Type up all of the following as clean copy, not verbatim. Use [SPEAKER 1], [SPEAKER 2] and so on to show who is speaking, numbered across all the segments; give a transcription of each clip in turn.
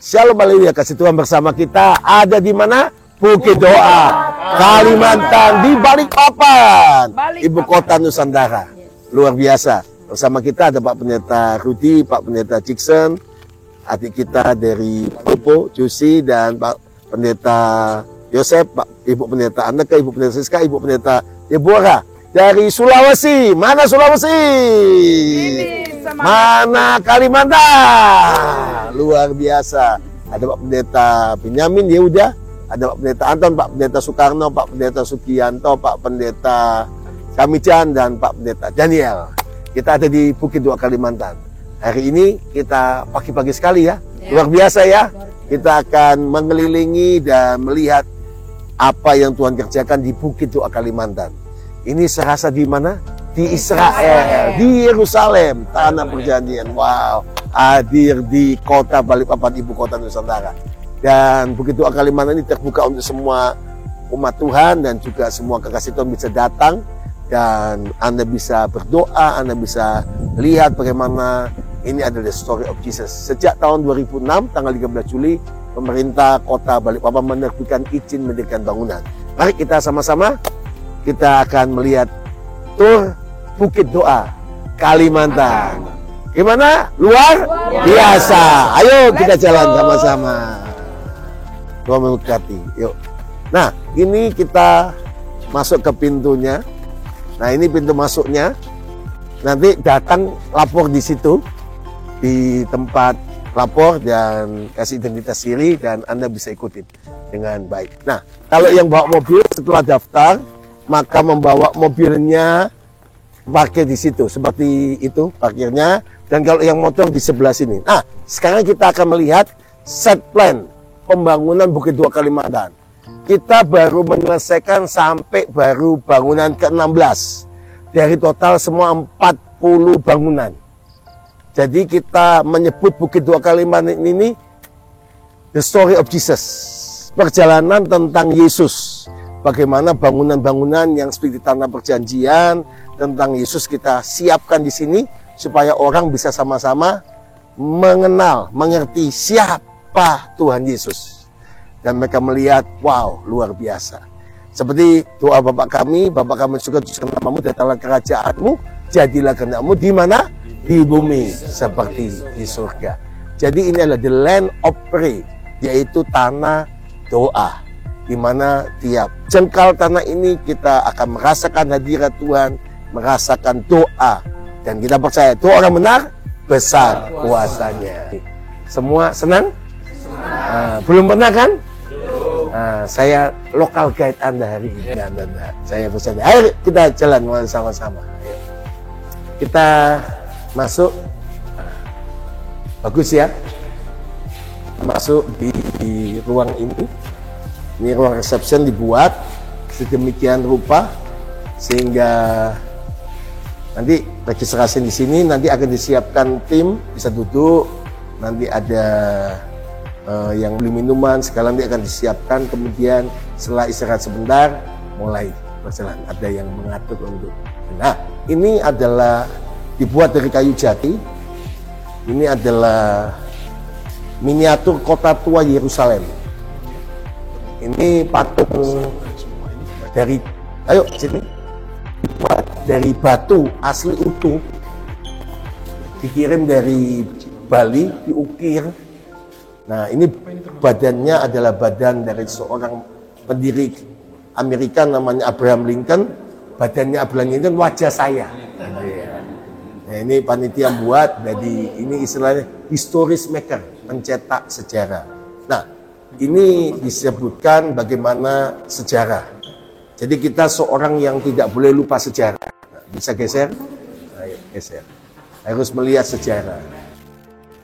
[SPEAKER 1] Shalom Haleluya, kasih Tuhan bersama kita ada di mana? Bukit Doa, Kalimantan, di Balikpapan, ibu kota Nusantara. Luar biasa. Bersama kita ada Pak Pendeta Rudi, Pak Pendeta Jackson, adik kita dari Popo, Cusi, dan Pak Pendeta Yosef, Ibu Pendeta Anneke, Ibu Pendeta Siska, Ibu Pendeta Deborah dari Sulawesi. Mana Sulawesi? Mana Kalimantan? Luar biasa. Ada Pak Pendeta Benyamin Yehuda, ada Pak Pendeta Anton, Pak Pendeta Soekarno, Pak Pendeta Sugianto, Pak Pendeta Kamijan, dan Pak Pendeta Daniel. Kita ada di Bukit Doa Kalimantan. Hari ini kita pagi-pagi sekali ya. Luar biasa ya. Kita akan mengelilingi dan melihat apa yang Tuhan kerjakan di Bukit Doa Kalimantan. Ini serasa di mana? Di Israel, di Yerusalem, tanah perjanjian. Wow, hadir di kota Balikpapan, ibu kota Nusantara. Dan Bukit Doa Kalimantan ini terbuka untuk semua umat Tuhan dan juga semua kekasih Tuhan bisa datang. Dan Anda bisa berdoa, Anda bisa lihat bagaimana ini adalah story of Jesus. Sejak tahun 2006, tanggal 13 Juli, pemerintah kota Balikpapan menerbitkan izin mendirikan bangunan. Mari kita sama-sama, kita akan melihat tur Bukit Doa Kalimantan. Gimana? Luar biasa. Ayo kita jalan sama-sama. Tuhan memberkati. Yuk. Nah, ini kita masuk ke pintunya. Nah, ini pintu masuknya. Nanti datang lapor di situ, di tempat lapor, dan kasih identitas diri, dan Anda bisa ikutin dengan baik. Nah, kalau yang bawa mobil setelah daftar, maka membawa mobilnya parkir di situ, seperti itu parkirnya. Dan kalau yang motor di sebelah sini. Nah, sekarang kita akan melihat set plan pembangunan Bukit Doa Kalimantan. Kita baru menyelesaikan sampai baru bangunan ke-16 dari total semua 40 bangunan. Jadi kita menyebut Bukit Doa Kalimantan ini the story of Jesus, perjalanan tentang Yesus. Bagaimana bangunan-bangunan yang seperti tanah perjanjian tentang Yesus kita siapkan di sini supaya orang bisa sama-sama mengenal, mengerti siapa Tuhan Yesus. Dan mereka melihat, wow, luar biasa. Seperti doa Bapak kami surga, tujukan namamu, datanglah kerajaanmu, jadilah kehendakmu di mana? Di bumi seperti di surga. Jadi ini adalah the land of prayer, yaitu tanah doa, di mana tiap jengkal tanah ini kita akan merasakan hadirat Tuhan, merasakan doa, dan kita percaya doa orang benar besar kuasanya. Semua senang? Belum pernah kan? Saya lokal guide Anda hari ini. Saya bercanda. Ayo kita jalan sama-sama. Kita masuk. Bagus ya. Masuk di ruang ini. Ini ruang reception dibuat sedemikian rupa sehingga nanti registrasi di sini, nanti akan disiapkan tim bisa duduk. Nanti ada yang beli minuman segala nanti akan disiapkan, kemudian setelah istirahat sebentar mulai berjalan, ada yang mengatur untuk. Nah, ini adalah dibuat dari kayu jati. Ini adalah miniatur kota tua Yerusalem. Ini patung dari, ayo sini, dibuat dari batu asli utuh, dikirim dari Bali, diukir. Nah, ini badannya adalah badan dari seorang pendiri Amerika namanya Abraham Lincoln. Badannya Abraham Lincoln wajah saya. Nah, ini panitia buat, jadi ini istilahnya historis maker, pencetak sejarah. Nah, ini disebutkan bagaimana sejarah. Jadi kita seorang yang tidak boleh lupa sejarah. Nah, bisa geser? Ayo, geser. Harus melihat sejarah.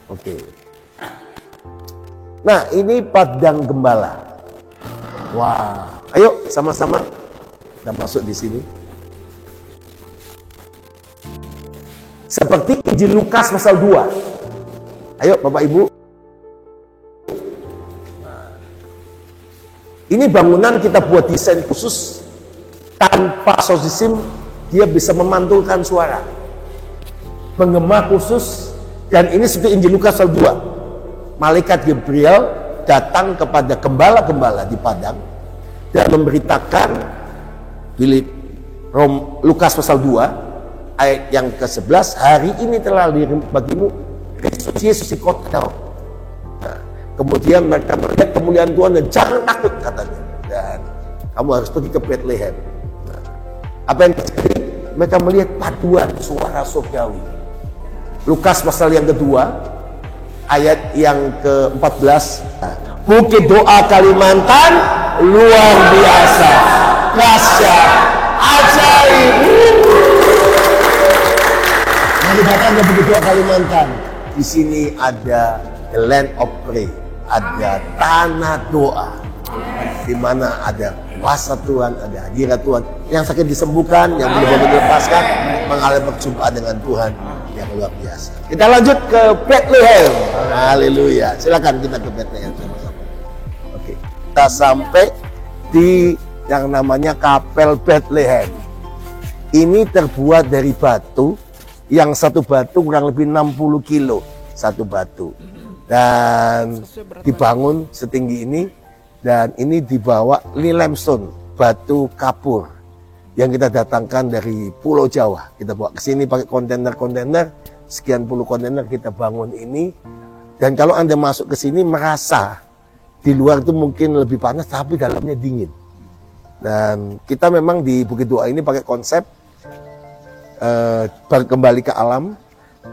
[SPEAKER 1] Oke. Nah, ini padang gembala. Wah, ayo sama-sama kita masuk di sini. Seperti Injil Lukas pasal 2. Ayo Bapak Ibu. Ini bangunan kita buat desain khusus tanpa sound system, dia bisa memantulkan suara. Penggema khusus, dan ini seperti Injil Lukas pasal 2. malaikat Gabriel datang kepada gembala-gembala di padang dan memberitakan Lukas pasal 2 ayat yang ke-11, hari ini telah dikirim bagimu Kristus Yesus di kota Daud. Nah, kemudian mereka melihat kemuliaan Tuhan dan jangan takut katanya, dan kamu harus pergi ke Bethlehem. Nah, apa yang terjadi? Mereka melihat paduan suara surgawi. Lukas pasal yang kedua ayat yang ke-14, Bukit Doa Kalimantan luar biasa, dahsyat, ajaib. Melibatkan Bukit Doa Kalimantan. Di sini ada the land of prayer, ada tanah doa, di mana ada kuasa Tuhan, ada hadirat Tuhan. Yang sakit disembuhkan, yang belum dilepaskan, mengalami perjumpaan dengan Tuhan yang luar biasa. Kita lanjut ke Bethlehem. Haleluya. Silakan kita ke Bethlehem sama-sama. Oke. Kita sampai di yang namanya Kapel Bethlehem. Ini terbuat dari batu, yang satu batu kurang lebih 60 kilo satu batu. Dan dibangun setinggi ini, dan ini dibawa limestone, batu kapur yang kita datangkan dari Pulau Jawa. Kita bawa ke sini pakai kontainer-kontainer, sekian puluh kontainer kita bangun ini. Dan kalau Anda masuk ke sini merasa di luar itu mungkin lebih panas, tapi dalamnya dingin. Dan kita memang di Bukit Doa ini pakai konsep kembali ke alam,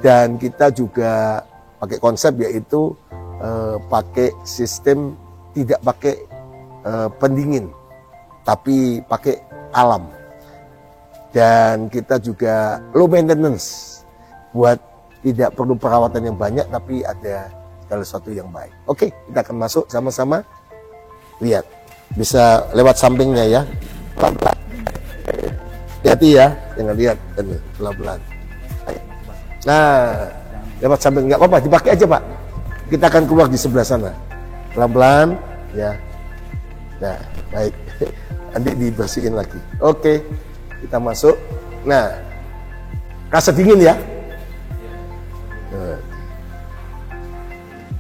[SPEAKER 1] dan kita juga pakai konsep yaitu pakai sistem tidak pakai pendingin, tapi pakai alam. Dan kita juga low maintenance, buat tidak perlu perawatan yang banyak, tapi ada segala sesuatu yang baik. Oke, kita akan masuk sama-sama. Lihat, bisa lewat sampingnya ya, pelan-pelan. Hati-hati ya, jangan lihat, pelan-pelan. Nah, lewat samping nggak apa-apa, dipakai aja Pak. Kita akan keluar di sebelah sana, pelan-pelan ya. Nah, baik. Nanti dibersihin lagi. Oke, kita masuk. Nah, rasa dingin ya. Nah,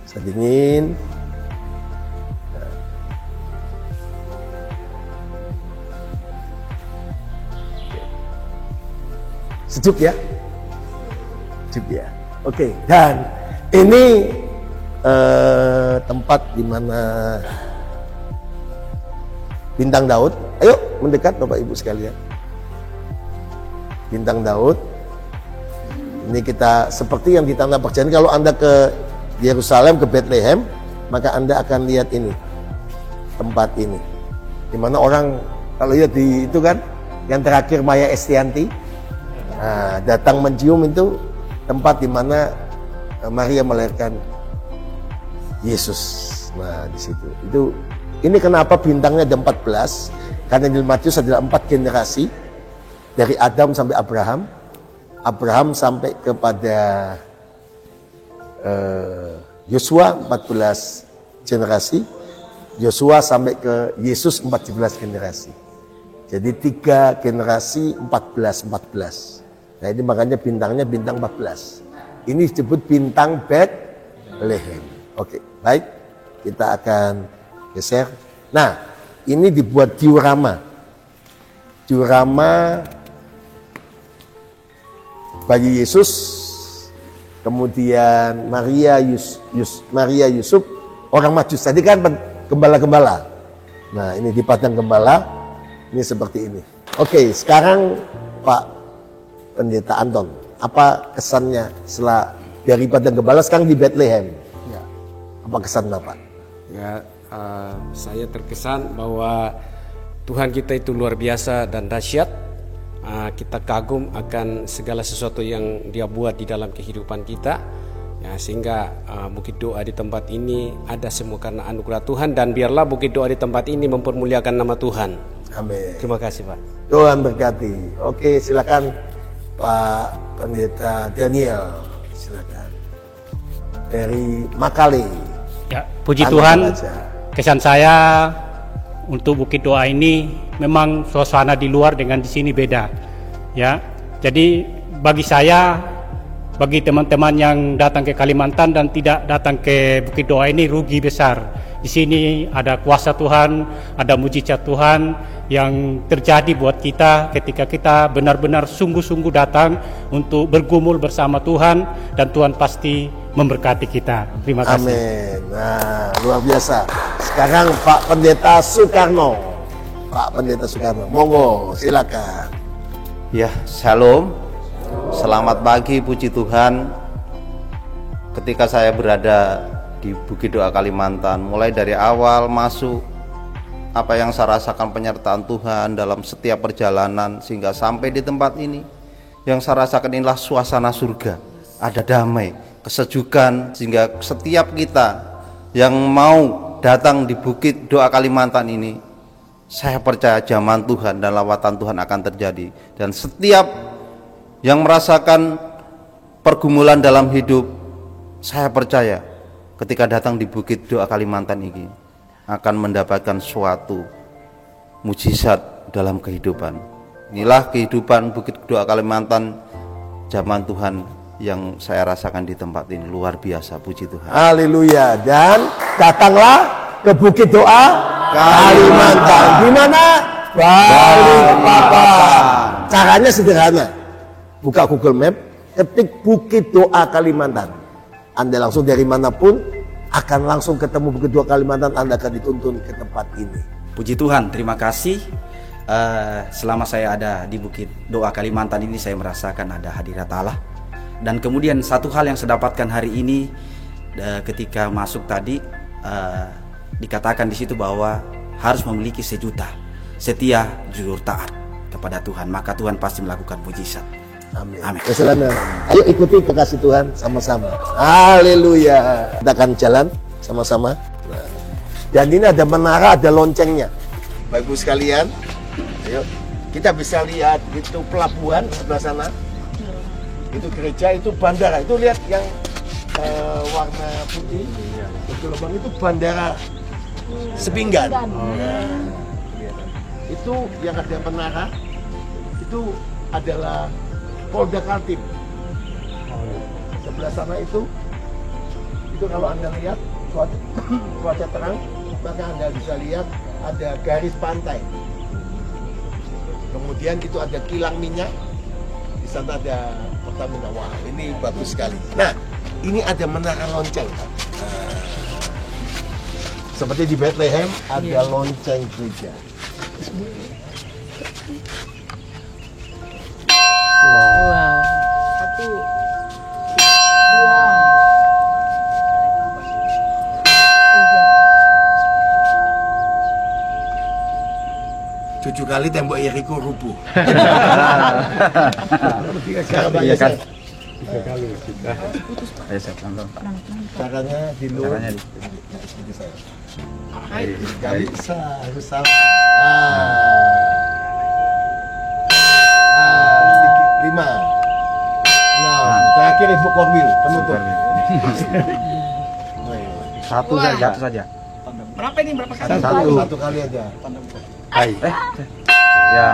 [SPEAKER 1] rasa dingin. Nah. Sejuk ya. Sejuk ya. Oke, dan ini tempat di mana Bintang Daud. Ayo mendekat Bapak Ibu sekalian. Bintang Daud. Ini kita seperti yang di Tanah Perjanjian. Kalau Anda ke Yerusalem, ke Bethlehem, maka Anda akan lihat ini, tempat ini, di mana orang kalau lihat di itu kan, yang terakhir Maya Estianti, nah, datang mencium itu tempat di mana Maria melahirkan Yesus. Nah, di situ. Ini kenapa bintangnya ada 14? Karena Injil Matius adalah 4 generasi, dari Adam sampai Abraham, Abraham sampai kepada Yosua 14 generasi, Yosua sampai ke Yesus 14 generasi. Jadi 3 generasi 14. Nah, ini makanya bintangnya bintang 14. Ini disebut bintang Bethlehem. Oke, baik. Kita akan geser. Nah, ini dibuat diorama. Diorama bayi Yesus, kemudian Maria Yusuf, orang Majus. Tadi kan gembala-gembala. Nah, ini di padang gembala. Ini seperti ini. Oke, sekarang Pak Pendeta Anton, apa kesannya setelah dari padang gembala sekarang di Bethlehem? Ya. Apa kesan Bapak?
[SPEAKER 2] Ya, saya terkesan bahwa Tuhan kita itu luar biasa dan dahsyat. Kita kagum akan segala sesuatu yang Dia buat di dalam kehidupan kita. Ya, sehingga Bukit Doa di tempat ini ada semua karena anugerah Tuhan, dan biarlah Bukit Doa di tempat ini mempermuliakan nama Tuhan.
[SPEAKER 1] Amin.
[SPEAKER 2] Terima kasih Pak.
[SPEAKER 1] Tuhan berkati. Oke, silakan Pak Pendeta Daniel, silakan. Dari Makale.
[SPEAKER 3] Ya, puji Tuhan. Kesan saya untuk Bukit Doa ini memang suasana di luar dengan di sini beda. Ya. Jadi bagi saya bagi teman-teman yang datang ke Kalimantan dan tidak datang ke Bukit Doa ini rugi besar. Di sini ada kuasa Tuhan, ada mujizat Tuhan yang terjadi buat kita ketika kita benar-benar sungguh-sungguh datang untuk bergumul bersama Tuhan, dan Tuhan pasti memberkati kita. Terima kasih.
[SPEAKER 1] Amin. Nah, luar biasa. Sekarang Pak Pendeta Soekarno. Pak Pendeta Soekarno, monggo silakan.
[SPEAKER 4] Ya, shalom. Selamat pagi, puji Tuhan. Ketika saya berada di Bukit Doa Kalimantan, mulai dari awal masuk, apa yang saya rasakan penyertaan Tuhan dalam setiap perjalanan sehingga sampai di tempat ini, yang saya rasakan inilah suasana surga. Ada damai, kesejukan, sehingga setiap kita yang mau datang di Bukit Doa Kalimantan ini, saya percaya zaman Tuhan dan lawatan Tuhan akan terjadi. Dan setiap yang merasakan pergumulan dalam hidup, saya percaya ketika datang di Bukit Doa Kalimantan ini akan mendapatkan suatu mujizat dalam kehidupan. Inilah kehidupan Bukit Doa Kalimantan zaman Tuhan yang saya rasakan di tempat ini. Luar biasa, puji Tuhan.
[SPEAKER 1] Haleluya. Dan datanglah ke Bukit Doa Kalimantan. Di mana? Balikpapan. Caranya sederhana. Buka Google Map, ketik Bukit Doa Kalimantan. Anda langsung dari manapun akan langsung ketemu Bukit Doa Kalimantan. Anda akan dituntun ke tempat ini.
[SPEAKER 5] Puji Tuhan, terima kasih. Selama saya ada di Bukit Doa Kalimantan ini, saya merasakan ada hadirat Allah. Dan kemudian satu hal yang saya dapatkan hari ini, ketika masuk tadi, dikatakan di situ bahwa harus memiliki sejuta setia, jujur, taat kepada Tuhan, maka Tuhan pasti melakukan mujizat.
[SPEAKER 1] Amin.
[SPEAKER 5] Amin.
[SPEAKER 1] Keselana. Ayo ikuti kekasih Tuhan sama-sama. Haleluya. Kita akan jalan sama-sama. Nah. Dan ini ada menara, ada loncengnya. Bapak Ibu sekalian, ayo kita bisa lihat itu pelabuhan sebelah sana. Itu gereja, itu bandara. Itu lihat yang warna putih. Itu lubang itu bandara Sepinggan. Itu yang ada menara. Itu adalah Polda Kaltim. Sebelah sana itu kalau Anda lihat cuaca terang, maka Anda bisa lihat ada garis pantai. Kemudian itu ada kilang minyak. Di sana ada Pertamina. Wah, ini bagus sekali. Nah, ini ada menara lonceng. Seperti di Bethlehem ada lonceng gereja.
[SPEAKER 6] Wow. Satu. Dua. Tiga.
[SPEAKER 1] 7 kali tembok Yeriko rubuh.
[SPEAKER 4] Iya kan?
[SPEAKER 1] 3 kali sudah.
[SPEAKER 4] Ayo saya pelan-pelan, Pak.
[SPEAKER 1] Caranya di luar.
[SPEAKER 4] Caranya
[SPEAKER 1] Gak bisa, harus sama. 5. Nah, terakhir Ibu Korwil, penutup.
[SPEAKER 4] Satu saja, satu saja.
[SPEAKER 6] Berapa ini? Berapa kali?
[SPEAKER 1] Satu kali aja.
[SPEAKER 4] Hai. Ya.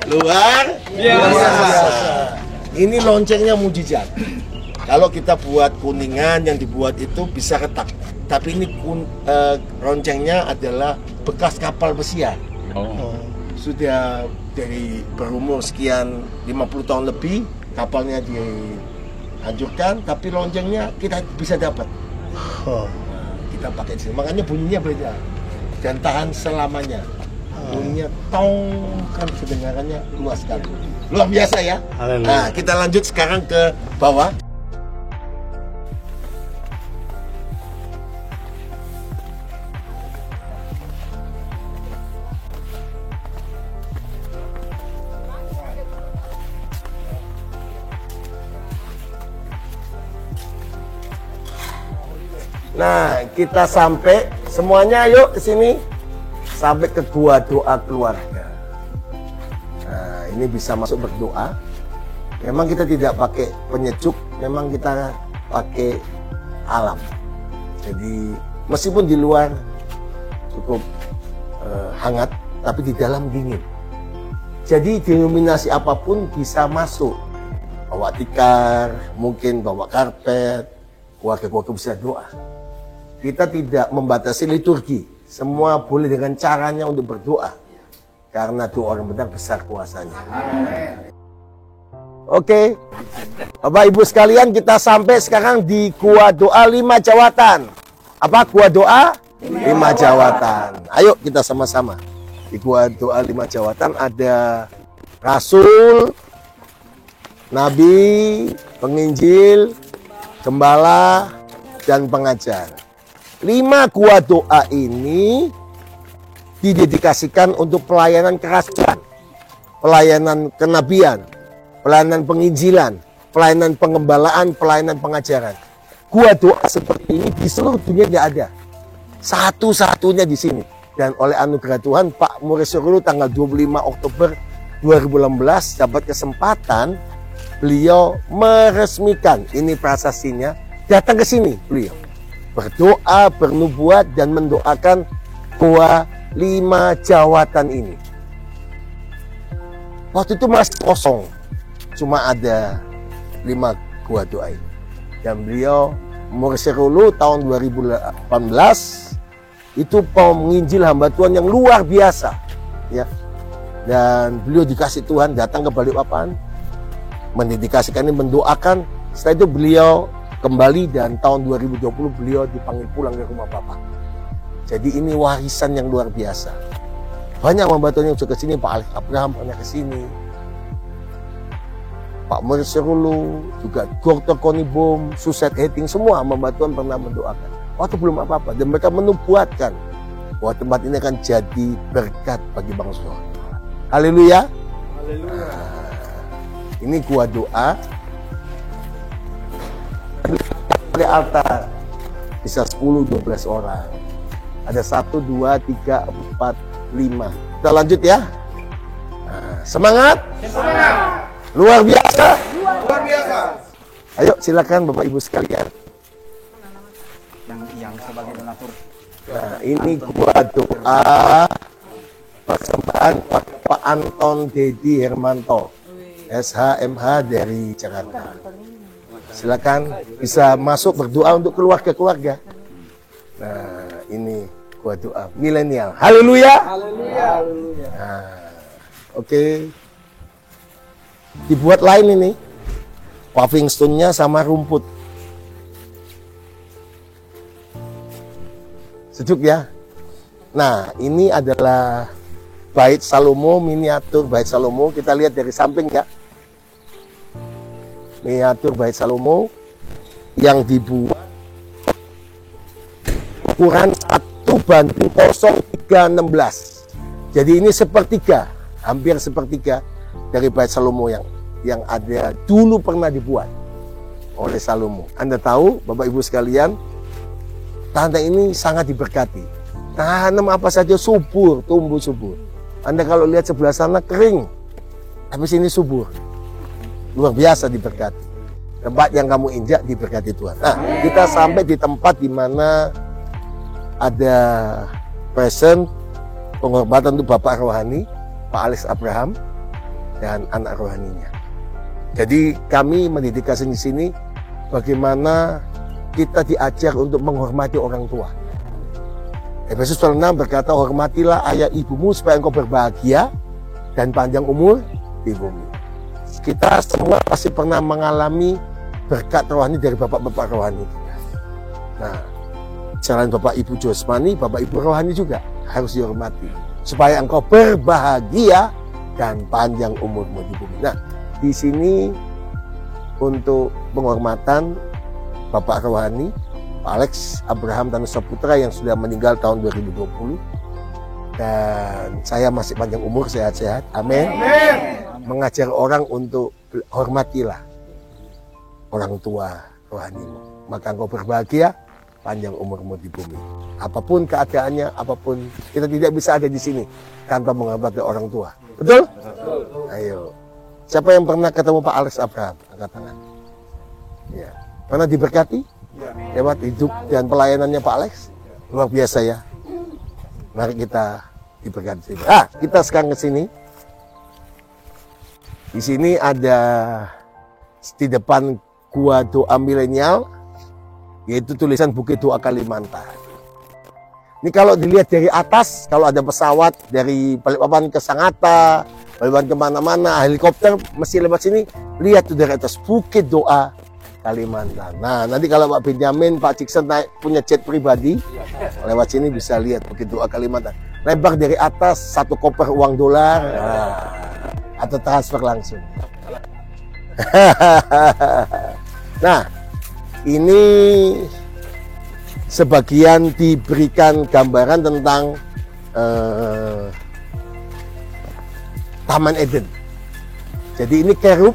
[SPEAKER 1] Luar biasa. Ini loncengnya mujizat. Kalau kita buat kuningan yang dibuat itu bisa retak. Tapi ini loncengnya adalah bekas kapal pesiar. Sudah dari berumur sekian 50 tahun lebih, kapalnya dihancurkan, tapi loncengnya kita bisa dapat. Nah, kita pakai di sini. Makanya bunyinya beda dan tahan selamanya. Bunyinya tong, kan kedengarannya luas sekali. Luar biasa ya. Nah, kita lanjut sekarang ke bawah. Nah, kita sampai semuanya, yuk ke sini. Sampai ke gua doa keluarga. Nah, ini bisa masuk berdoa. Memang kita tidak pakai penyejuk, memang kita pakai alam. Jadi meskipun di luar cukup hangat, tapi di dalam dingin. Jadi denominasi apapun bisa masuk. Bawa tikar, mungkin bawa karpet, keluarga-keluarga bisa doa. Kita tidak membatasi liturgi. Semua boleh dengan caranya untuk berdoa. Karena doa orang benar besar kuasanya. Oke. Bapak Ibu sekalian, kita sampai sekarang di Gua Doa 5 Jawatan. Apa Gua Doa? 5 Jawatan. Ayo kita sama-sama. Di Gua Doa 5 Jawatan ada Rasul, Nabi, Penginjil, Gembala, dan Pengajar. 5 gua doa ini didedikasikan untuk pelayanan kerasulan, pelayanan kenabian, pelayanan penginjilan, pelayanan pengembalaan, pelayanan pengajaran. Gua doa seperti ini di seluruh dunia tidak ada. Satu-satunya di sini. Dan oleh anugerah Tuhan, Pak Murisurulu tanggal 25 Oktober 2016 dapat kesempatan beliau meresmikan, ini prasasinya, datang ke sini beliau. Berdoa, bernubuat, dan mendoakan Gua 5 Jawatan ini. Waktu itu masih kosong, cuma ada 5 gua doa ini. Dan beliau Murisurulu tahun 2018 itu penginjil hamba Tuhan yang luar biasa, ya. Dan beliau dikasih Tuhan datang ke Balikpapan, mendedikasikan ini, mendoakan. Setelah itu beliau kembali dan tahun 2020 beliau dipanggil pulang ke rumah Bapak. Jadi ini warisan yang luar biasa. Banyak hamba Tuhan yang sudah ke sini, Pak Alex Abraham pernah ke sini, Pak Murisurulu, juga Dr. Konibom, Suset Hating, semua hamba Tuhan pernah mendoakan. Waktu belum apa-apa, dan mereka menubuatkan bahwa tempat ini akan jadi berkat bagi bangsa. Haleluya. Ini gua doa di altar bisa 10-12 orang. Ada 1, 2, 3, 4, 5. Kita lanjut ya. Semangat. Luar biasa. Ayo silakan Bapak Ibu sekalian.
[SPEAKER 5] Yang sebagai donatur.
[SPEAKER 1] Nah, ini gua doa persembahan Pak Anton Dedi Hermanto, SHMH dari Jakarta. Silakan bisa masuk berdoa untuk keluarga-keluarga. Nah, ini gua doa milenial. Haleluya. Nah, oke. Dibuat lain ini. Paving stone-nya sama rumput. Sejuk ya. Nah, ini adalah Bait Salomo, miniatur Bait Salomo. Kita lihat dari samping ya. Miniatur Bait Salomo yang dibuat ukuran 1:0:316. Jadi ini sepertiga, hampir sepertiga dari Bait Salomo yang ada dulu pernah dibuat oleh Salomo. Anda tahu, Bapak Ibu sekalian, tanah ini sangat diberkati. Tanam apa saja subur, tumbuh subur. Anda kalau lihat sebelah sana kering, tapi sini subur. Luar biasa diberkati. Tempat yang kamu injak diberkati Tuhan. Nah, kita sampai di tempat di mana ada present penghormatan untuk Bapak Rohani, Pak Alex Abraham, dan anak rohaninya. Jadi kami mendedikasi di sini bagaimana kita diajar untuk menghormati orang tua. Efesus 6 berkata, hormatilah ayah ibumu supaya engkau berbahagia dan panjang umur di bumi. Kita semua pasti pernah mengalami berkat rohani dari bapak-bapak rohani. Nah, selain Bapak Ibu Josmani, Bapak Ibu rohani juga harus dihormati supaya engkau berbahagia dan panjang umurmu di bumi. Nah, di sini untuk penghormatan Bapak rohani Pak Alex Abraham Tanusa Putra yang sudah meninggal tahun 2020, dan saya masih panjang umur, sehat-sehat, amin. Mengajar orang untuk hormatilah orang tua rohanimu, maka engkau berbahagia, panjang umurmu di bumi. Apapun keadaannya, apapun, kita tidak bisa ada di sini tanpa menghormati orang tua. Betul? Ayo. Siapa yang pernah ketemu Pak Alex Abraham? Angkat tangan. Ya. Pernah diberkati? Lewat hidup dan pelayanannya Pak Alex? Luar biasa ya. Mari kita diberkati. Kita sekarang ke sini. Di sini ada di depan gua doa milenial, yaitu tulisan Bukit Doa Kalimantan. Ini kalau dilihat dari atas, kalau ada pesawat dari Balikpapan ke Sangatta, Balikpapan kemana-mana, helikopter mesti lewat sini, lihat tuh dari atas Bukit Doa Kalimantan. Nah, nanti kalau Pak Benjamin, Pak Ciksen naik punya jet pribadi, lewat sini bisa lihat Bukit Doa Kalimantan. Lebar dari atas, 1 koper uang dolar, atau transfer langsung. Nah, ini sebagian diberikan gambaran tentang Taman Eden. Jadi ini kerub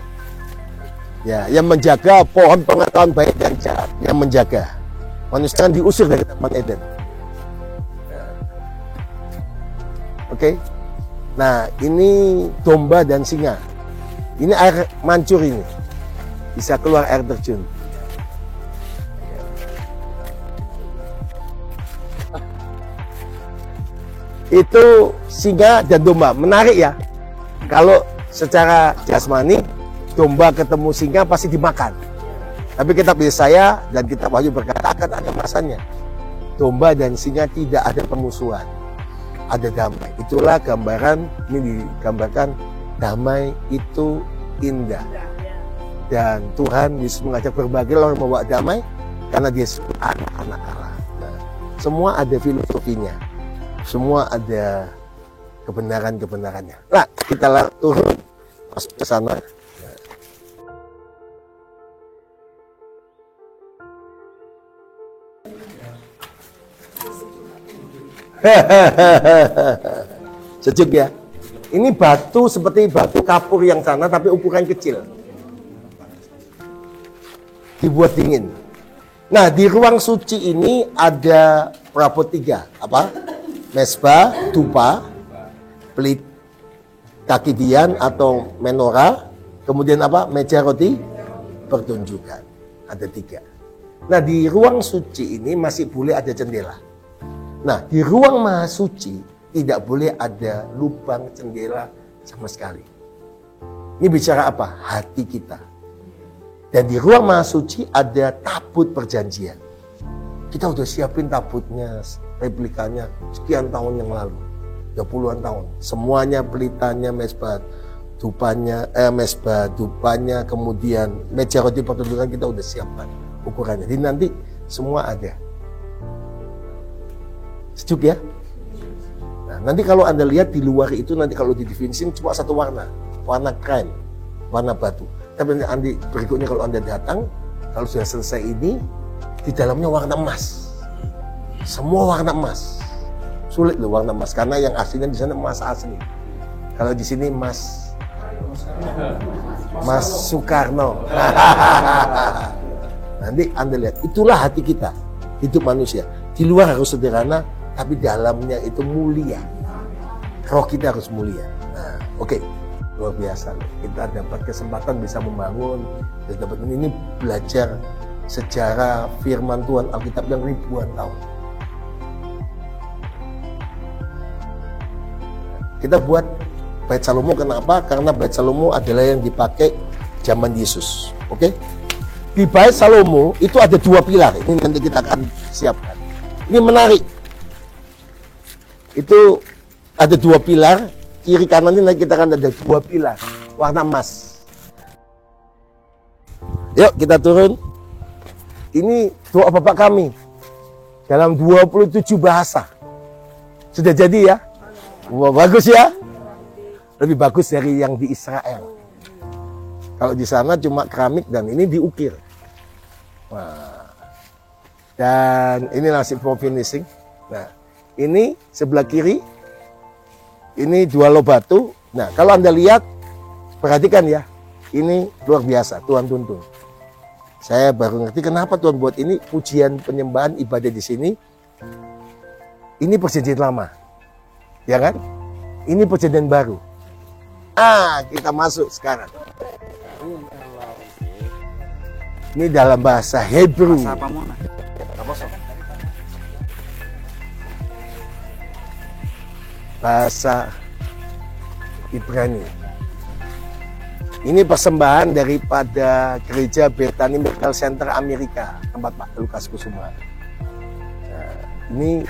[SPEAKER 1] ya, yang menjaga pohon pengetahuan baik dan jahat, yang menjaga manusia diusir dari Taman Eden. Oke. Nah, ini domba dan singa. Ini air mancur ini. Bisa keluar air terjun. Itu singa dan domba. Menarik ya. Kalau secara jasmani, domba ketemu singa pasti dimakan. Tapi kitab Yesaya dan kitab Wahyu berkata akan ada masanya. Domba dan singa tidak ada permusuhan. Ada damai. Itulah gambaran, ini digambarkan damai itu indah. Dan Tuhan Yesus mengajak berbagai orang membawa damai karena dia anak-anak Allah. Nah, semua ada filosofinya. Semua ada kebenaran-kebenarannya. Nah, kita turun masuk ke sana. Sejuk ya. Ini batu seperti batu kapur yang sana tapi ukuran kecil. Dibuat dingin. Nah, di ruang suci ini ada perabot 3. Apa? Mesbah, dupa, pelit kaki dian atau menora, kemudian apa? Meja roti pertunjukan. Ada 3. Nah, di ruang suci ini masih boleh ada jendela. Nah, di ruang maha suci tidak boleh ada lubang jendela sama sekali. Ini bicara apa? Hati kita. Dan di ruang maha suci ada tabut perjanjian. Kita udah siapin tabutnya, replikanya sekian tahun yang lalu. Udah puluhan tahun. Semuanya, pelitanya, mesbah, dupanya, kemudian meja roti pertunjukan kita udah siapkan ukurannya. Jadi nanti semua ada. Sejuk ya? Nah, nanti kalau Anda lihat di luar itu, nanti kalau didefinisikan cuma satu warna. Warna krem, warna batu. Tapi nanti berikutnya kalau Anda datang, kalau sudah selesai ini, di dalamnya warna emas. Semua warna emas. Sulit loh warna emas, karena yang aslinya di sana emas asli. Kalau di sini emas Soekarno. Nanti Anda lihat, itulah hati kita, hidup manusia. Di luar harus sederhana, tapi dalamnya itu mulia. Roh kita harus mulia. Nah, oke. Luar biasa. Kita dapat kesempatan bisa membangun. Kita dapat ini belajar sejarah firman Tuhan Alkitab yang ribuan tahun. Kita buat Bait Salomo, kenapa? Karena Bait Salomo adalah yang dipakai zaman Yesus. Oke? Di Bait Salomo itu ada 2 pilar. Ini nanti kita akan siapkan. Ini menarik. Itu ada 2 pilar. Kiri kanan ini nanti kita akan ada 2 pilar. Warna emas. Yuk kita turun. Ini doa Bapak kami. Dalam 27 bahasa. Sudah jadi ya? Wah, bagus ya? Lebih bagus dari yang di Israel. Kalau di sana cuma keramik dan ini diukir. Wah. Dan ini nasib for finishing. Nah, ini sebelah kiri, ini 2 loh batu. Nah, kalau Anda lihat, perhatikan ya, ini luar biasa, Tuhan tuntun. Saya baru ngerti kenapa Tuhan buat ini, pujian penyembahan ibadah di sini. Ini perjanjian lama, ya kan? Ini perjanjian baru. Kita masuk sekarang. Ini dalam bahasa Hebrew.
[SPEAKER 5] Bahasa apa Mona?
[SPEAKER 1] Bahasa Ibrani. Ini persembahan daripada gereja Bethany Medical Center Amerika, tempat Pak Lukas Kusuma. Nah, ini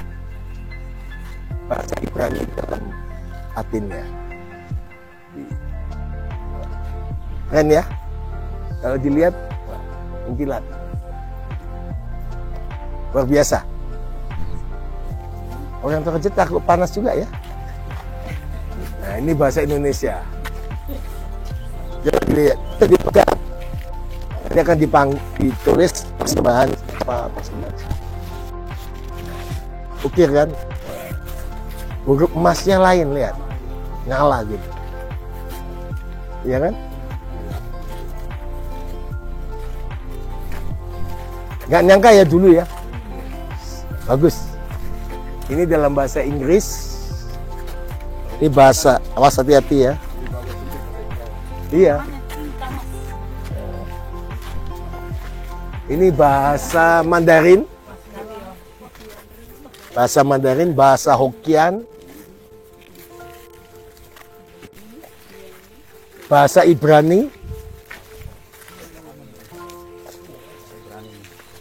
[SPEAKER 1] bahasa Ibrani dalam Latinnya. Keren ya? Kalau dilihat, mengkilat. Luar biasa. Orang Toraja takut panas juga ya. Nah, ini bahasa Indonesia. Jadi dipegang. Nanti akan ditulis persembahan apa persembahan. Ukir kan? Huruf emasnya lain, lihat. Nyala gitu. Iya kan? Nggak nyangka ya dulu ya. Bagus. Ini dalam bahasa Inggris. Ini bahasa, awas hati-hati ya. Iya. Ini bahasa Mandarin. Bahasa Mandarin, bahasa Hokkien. Bahasa Ibrani.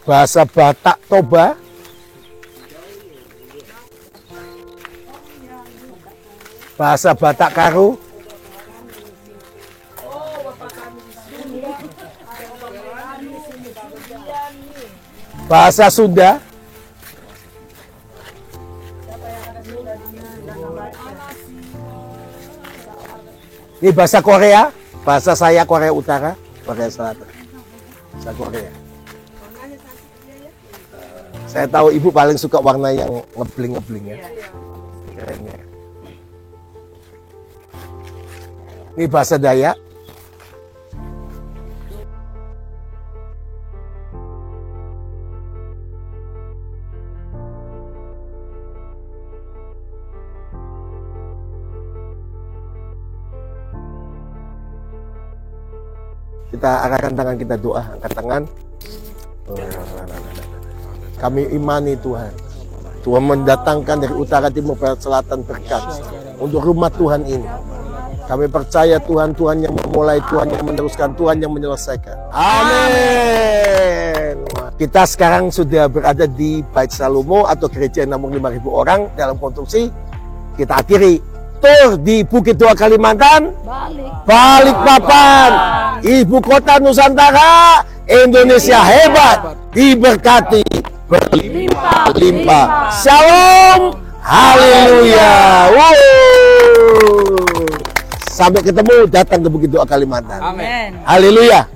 [SPEAKER 1] Bahasa Batak Toba. Bahasa Batak Karo. Bahasa Sunda. Ini bahasa Korea. Bahasa saya Korea Utara, Korea Selatan. Bahasa Korea. Saya tahu ibu paling suka warna yang ngebling-ngebling ya. Kerennya. Ini bahasa Dayak. Kita arahkan tangan, kita doa, angkat tangan. Kami imani Tuhan. Tuhan mendatangkan dari utara, timur, barat, selatan berkat untuk rumah Tuhan ini. Kami percaya Tuhan, Tuhan yang memulai, Tuhan yang meneruskan, Tuhan yang menyelesaikan. Amin. Kita sekarang sudah berada di Bait Salomo atau gereja yang namun 5.000 orang dalam konstruksi. Kita akhiri tur di Bukit Doa Kalimantan, Balikpapan, ibu kota Nusantara, Indonesia hebat, diberkati, berlimpah. Shalom, haleluya. Sampai ketemu, datang ke Bukit Doa Kalimantan.
[SPEAKER 6] Amin.
[SPEAKER 1] Haleluya.